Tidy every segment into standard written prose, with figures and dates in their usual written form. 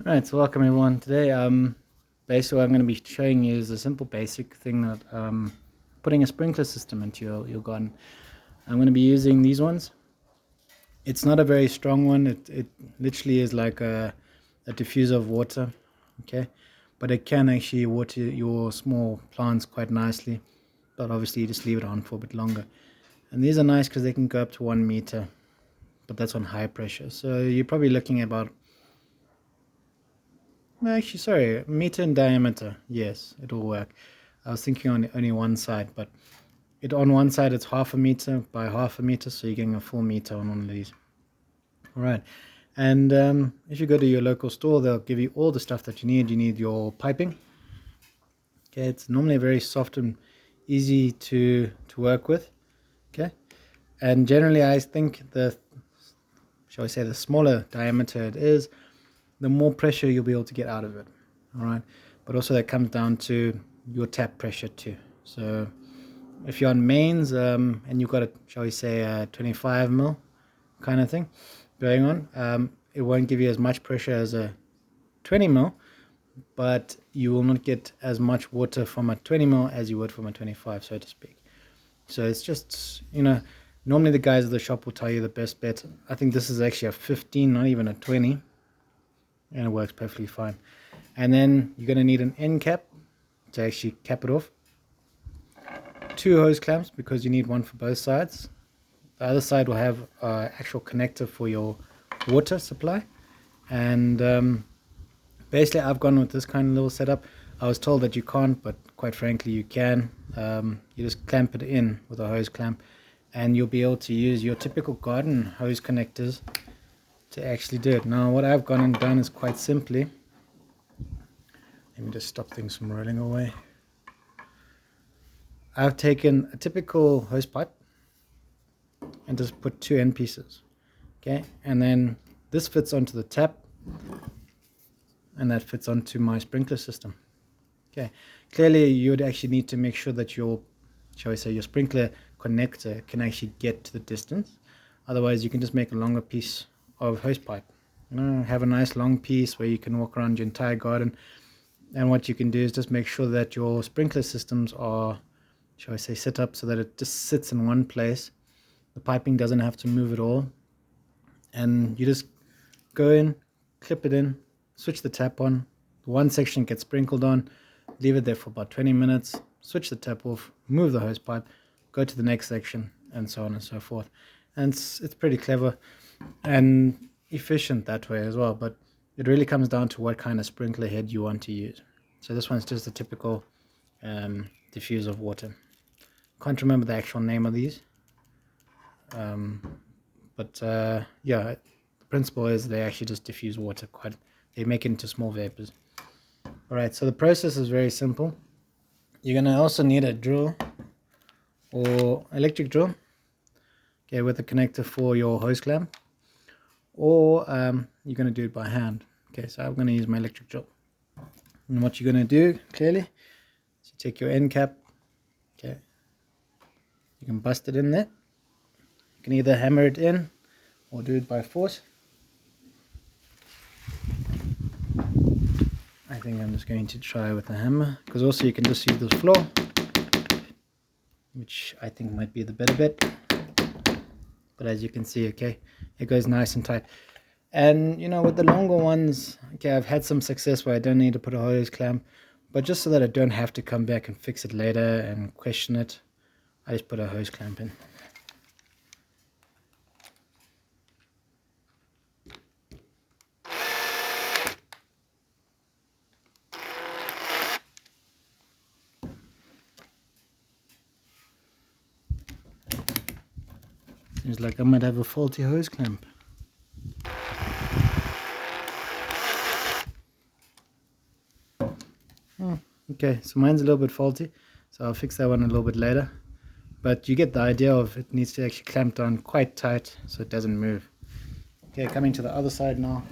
Alright, so welcome everyone. Today, basically what I'm going to be showing you is a simple basic thing that putting a sprinkler system into your garden. I'm going to be using these ones. It's not a very strong one. It literally is like a diffuser of water, okay? But it can actually water your small plants quite nicely. But obviously you just leave it on for a bit longer. And these are nice because they can go up to 1 meter, but that's on high pressure. So you're probably looking at about, actually, sorry, a meter in diameter. Yes, it will work. I was thinking on only one side, but on one side it's half a meter by half a meter, so you're getting a full meter on one of these. All right, and if you go to your local store, they'll give you all the stuff that you need. You need your piping. Okay, it's normally very soft and easy to work with. Okay, and generally I think shall I say, the smaller diameter it is, the more pressure you'll be able to get out of it. All right, but also that comes down to your tap pressure too. So if you're on mains and you've got a, shall we say, a 25 mil kind of thing going on, it won't give you as much pressure as a 20 mil, but you will not get as much water from a 20 mil as you would from a 25, so to speak. So it's just, normally the guys at the shop will tell you the best bet. I think this is actually a 15, not even a 20, and it works perfectly fine. And then you're going to need an end cap to actually cap it off. 2 hose clamps, because you need one for both sides. The other side will have an actual connector for your water supply. And basically I've gone with this kind of little setup. I was told that you can't, but quite frankly you can. You just clamp it in with a hose clamp, and you'll be able to use your typical garden hose connectors to actually do it. Now what I've gone and done is quite simply, let me just stop things from rolling away. I've taken a typical hose pipe and just put 2 end pieces, okay, and then this fits onto the tap and that fits onto my sprinkler system. Okay, clearly you would actually need to make sure that your, shall we say, your sprinkler connector can actually get to the distance. Otherwise you can just make a longer piece of hose pipe, have a nice long piece where you can walk around your entire garden. And what you can do is just make sure that your sprinkler systems are, shall I say, set up so that it just sits in one place. The piping doesn't have to move at all, and you just go in, clip it in, switch the tap on, one section gets sprinkled on, leave it there for about 20 minutes, switch the tap off, move the hose pipe, go to the next section, and so on and so forth. And it's pretty clever and efficient that way as well, but it really comes down to what kind of sprinkler head you want to use. So this one's just a typical diffuser of water. Can't remember the actual name of these, but yeah, the principle is they actually just diffuse water. They make it into small vapors. Alright, so the process is very simple. You're going to also need a drill or electric drill, okay, with a connector for your hose clamp, or you're going to do it by hand. Okay, so I'm going to use my electric drill. And what you're going to do, clearly, is you take your end cap, okay, you can bust it in there. You can either hammer it in or do it by force. I think I'm just going to try with a hammer, because also you can just use the floor, which I think might be the better bet. But as you can see, okay, it goes nice and tight. And with the longer ones, okay, I've had some success where I don't need to put a hose clamp, but just so that I don't have to come back and fix it later and question it, I just put a hose clamp in. Seems like I might have a faulty hose clamp. Okay, so mine's a little bit faulty, so I'll fix that one a little bit later. But you get the idea of it needs to actually clamp down quite tight so it doesn't move. Okay, coming to the other side now,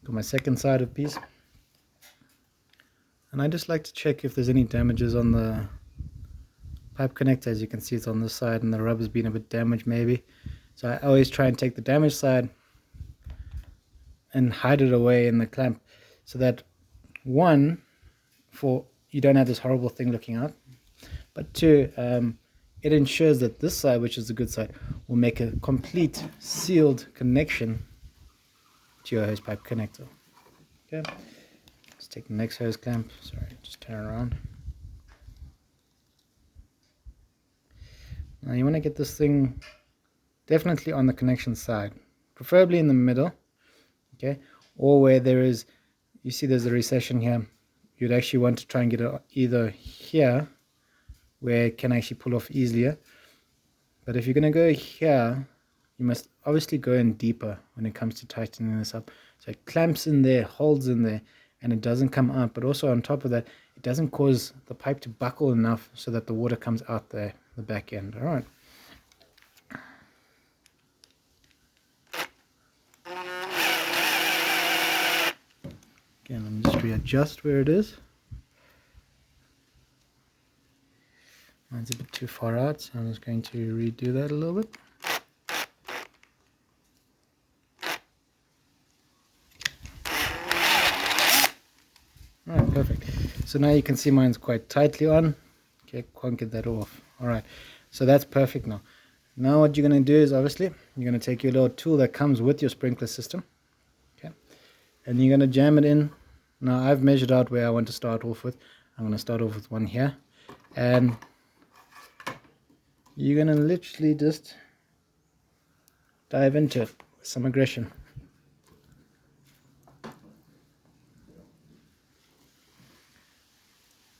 to my second side of piece. And I just like to check if there's any damages on the pipe connector. As you can see, it's on this side and the rubber's been a bit damaged maybe. So I always try and take the damaged side and hide it away in the clamp, so that one, for you don't have this horrible thing looking out, but two, it ensures that this side, which is the good side, will make a complete sealed connection to your hose pipe connector. Okay, let's take the next hose clamp. Sorry, just turn around. Now you want to get this thing definitely on the connection side, preferably in the middle, okay, or where there is, you see there's a recession here, you'd actually want to try and get it either here where it can actually pull off easier. But if you're going to go here, you must obviously go in deeper when it comes to tightening this up, so it clamps in there, holds in there, and it doesn't come out. But also on top of that, it doesn't cause the pipe to buckle enough so that the water comes out the back end. All right. Again, let me just readjust where it is. Mine's a bit too far out, so I'm just going to redo that a little bit. Alright, perfect. So now you can see mine's quite tightly on. Okay, can't get that off. Alright, so that's perfect now. Now what you're going to do is, obviously, you're going to take your little tool that comes with your sprinkler system. Okay, and you're going to jam it in. Now I've measured out where I want to start off with. I'm going to start off with one here. And you're going to literally just dive into it with some aggression.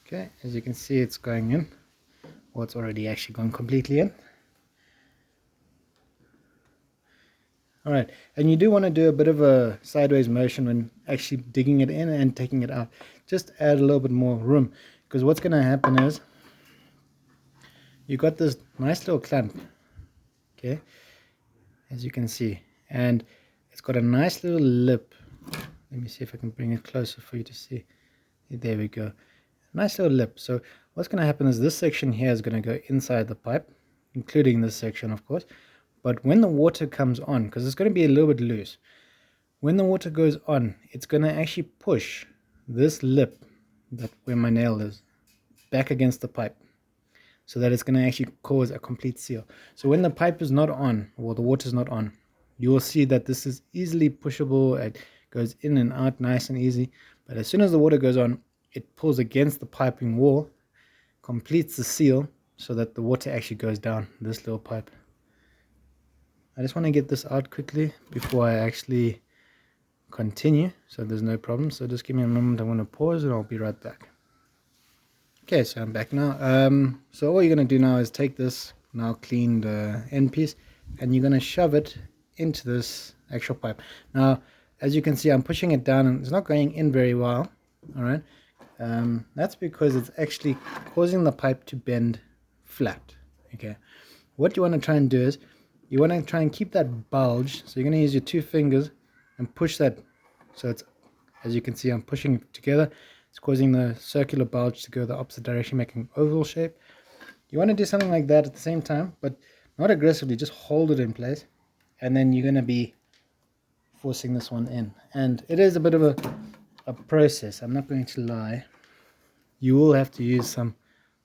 Okay, as you can see, it's going in, or it's already actually gone completely in. Alright, and you do want to do a bit of a sideways motion when actually digging it in and taking it out. Just add a little bit more room, because what's going to happen is you got this nice little clamp, okay, as you can see, and it's got a nice little lip. Let me see if I can bring it closer for you to see. There we go. Nice little lip. So what's going to happen is this section here is going to go inside the pipe, including this section, of course. But when the water comes on, because it's going to be a little bit loose, when the water goes on, it's going to actually push this lip, that where my nail is, back against the pipe, so that it's going to actually cause a complete seal. So when the pipe is not on, or the water is not on, you will see that this is easily pushable. It goes in and out nice and easy. But as soon as the water goes on, it pulls against the piping wall, completes the seal, so that the water actually goes down this little pipe. I just want to get this out quickly before I actually continue, so there's no problem. So just give me a moment. I'm going to pause and I'll be right back. Okay, so I'm back now. So all you're going to do now is take this now cleaned end piece, and you're going to shove it into this actual pipe. Now, as you can see, I'm pushing it down and it's not going in very well. All right. That's because it's actually causing the pipe to bend flat. Okay, what you want to try and do is you want to try and keep that bulge. So you're going to use your two fingers and push that, so it's, as you can see, I'm pushing it together. It's causing the circular bulge to go the opposite direction, making an oval shape. You want to do something like that at the same time, but not aggressively. Just hold it in place, and then you're going to be forcing this one in. And it is a bit of a process, I'm not going to lie. You will have to use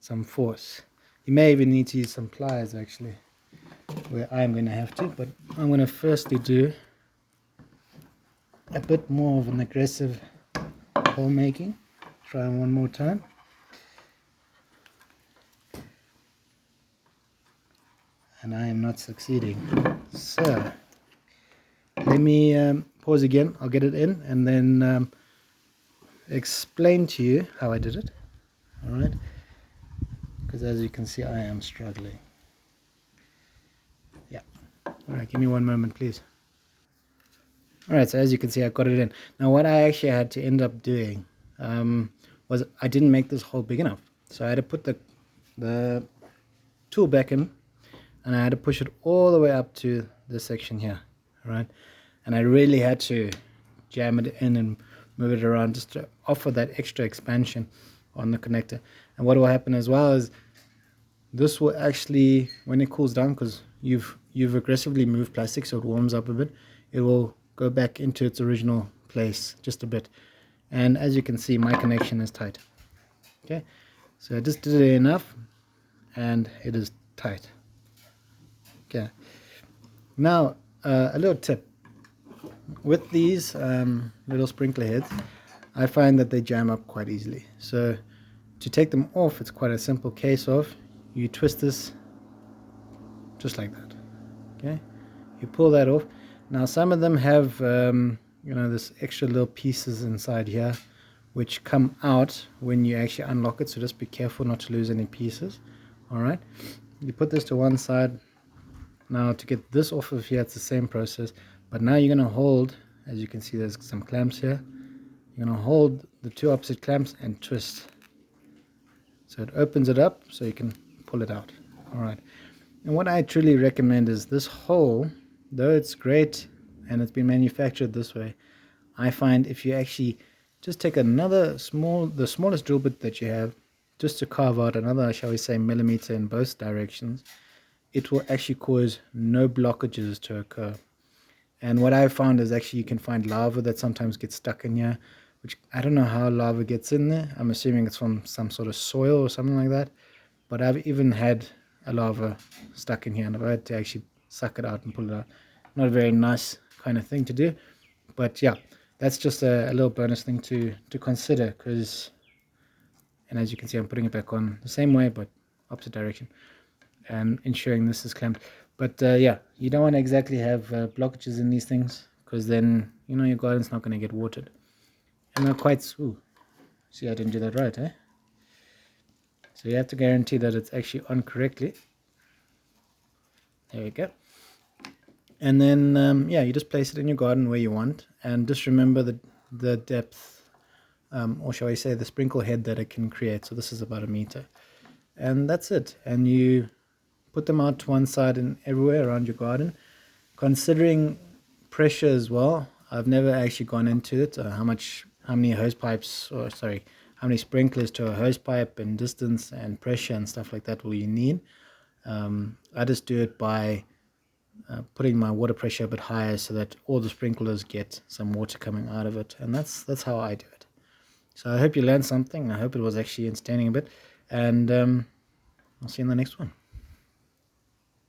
some force. You may even need to use some pliers, actually, where I'm going to have to, but I'm going to firstly do a bit more of an aggressive hole making. Try one more time. And I am not succeeding. So let me pause again. I'll get it in and then explain to you how I did it. All right, because as you can see, I am struggling. Yeah. All right, give me one moment, please. All right, so as you can see, I got it in. Now what I actually had to end up doing was I didn't make this hole big enough, so I had to put the tool back in, and I had to push it all the way up to this section here. All right, and I really had to jam it in and move it around just to offer that extra expansion on the connector. And what will happen as well is this will actually, when it cools down, because you've aggressively moved plastic so it warms up a bit, it will go back into its original place just a bit. And as you can see, my connection is tight. Okay, so I just did it enough and it is tight. Okay, now a little tip with these little sprinkler heads, I find that they jam up quite easily. So to take them off, it's quite a simple case of you twist this just like that. Okay, you pull that off. Now some of them have this extra little pieces inside here which come out when you actually unlock it, so just be careful not to lose any pieces. Alright, you put this to one side. Now to get this off of here, it's the same process, but now you're going to hold, as you can see there's some clamps here, you're going to hold the two opposite clamps and twist, so it opens it up so you can pull it out. Alright, and what I truly recommend is this hole, though it's great and it's been manufactured this way, I find if you actually just take the smallest drill bit that you have, just to carve out another, shall we say, millimeter in both directions, it will actually cause no blockages to occur. And what I've found is actually you can find lava that sometimes gets stuck in here, which I don't know how lava gets in there. I'm assuming it's from some sort of soil or something like that. But I've even had a lava stuck in here and I've had to actually suck it out and pull it out. Not a very nice kind of thing to do. But yeah, that's just a little bonus thing to consider, because, and as you can see, I'm putting it back on the same way but opposite direction and ensuring this is clamped. But yeah, you don't want to exactly have blockages in these things, because then your garden's not going to get watered. And they're quite, see, I didn't do that right, eh? So you have to guarantee that it's actually on correctly. There we go. And then yeah, you just place it in your garden where you want, and just remember the depth, or shall I say the sprinkle head that it can create. So this is about 1 meter, and that's it. And you put them out to one side and everywhere around your garden, considering pressure as well. I've never actually gone into it, how many hose pipes, or sorry, how many sprinklers to a hose pipe and distance and pressure and stuff like that will you need. I just do it by putting my water pressure a bit higher so that all the sprinklers get some water coming out of it, and that's how I do it. So I hope you learned something. I hope it was actually entertaining a bit, and I'll see you in the next one.